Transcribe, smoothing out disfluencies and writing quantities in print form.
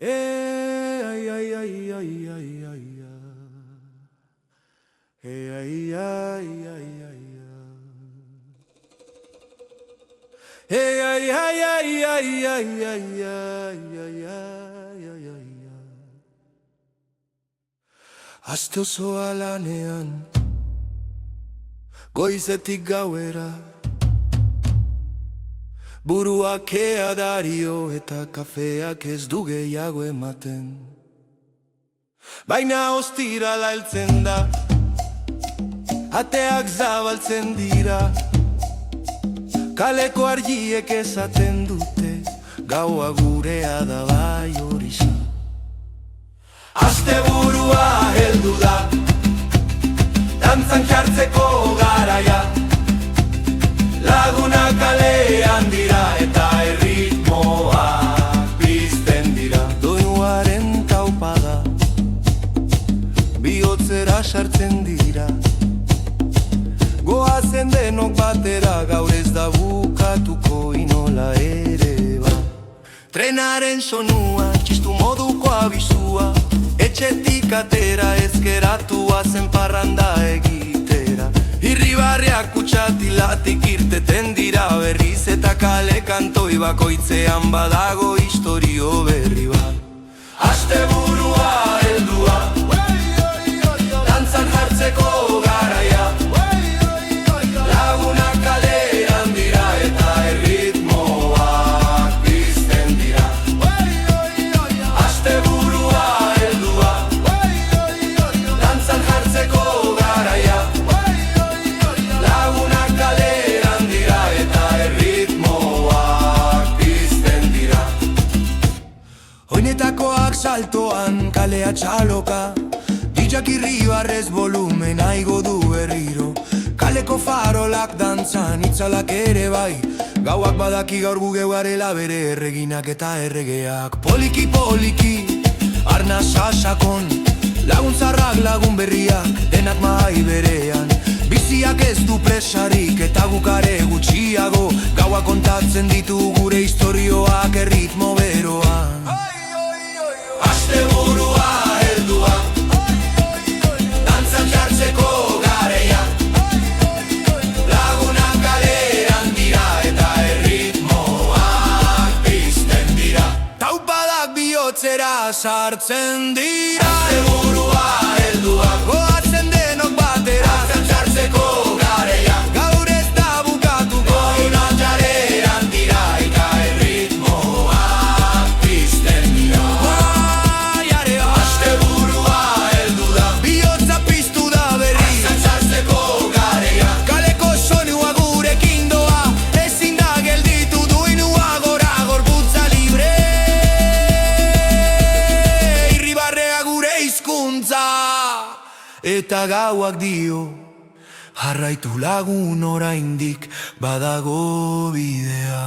Ay, ay, ay, ay, ay, ay, ay, ay, ay, ay, ay. Hey, ay, ay, ay, ay, ay, ay, ay, ay, ay, ay. Aste osoa lanean, goizetik gauera, buruak ea dario eta kafeak ez du gehiago ematen. Baina ostirala heltzen da, ateak zabaltzen dira, kaleko argiek esaten dute, gaua gurea da bai horixe. Aste burua heldu da, dantzan jartzeko garaia, lagunak kalean dira eta erritmoak pizten dira. Doinuaren taupada, bihotzera sartzen dira, goazen denok batera, gaur ez da bukatuko inola ere ba. Trenaren sonua, txistu moduko abizua, etxetik atera ezkeratua zen parranda egitera. Irribarriak kutsatilatik irteten dira berriz, eta kale kantoi bakoitzean badago istorio berri bat. Aste burua heldua, dantzan jartzeko garaia, lagunak kalean dira eta erritmoak pizten dira. Aste burua heldua, dantzan jartzeko garaia, lagunak kalean dira eta erritmoak pizten dira. Oinetakoak saltoan kalea txaloka, Dijak irribarrez volumena igo du berriro, kaleko farolak dantzan itzalak ere bai, gauak badaki gaur guge garela bere erreginak eta erregeak. Poliki poliki, arnasa sakon, laguntzarrak lagun berriak, denak mahai berean, biziak ez du presarik eta gukare gutxiago, gauak kontatzen ditu gure historioak erritmo beroan. Aste burua heldua, dantzan jartzeko garaia, lagunak kalean dira eta erritmoak pizten dira. Taupadak bihotzera sartzen dira. Aste burua heldua, goazen denok batera, dantzan jartzeko garaia, gaur ez da bukatuko inola jarean dira eta erritmoak pizten dira. Aste burua heldu da, bihotza piztu da berri, dantzan jartzeko garaia, kaleko soinua gurekin doa, ezin da gelditu duinua gora, gorputza libre, irribarrea gure hizkuntza, eta gauak dio, jarraitu lagun oraindik badago bidea.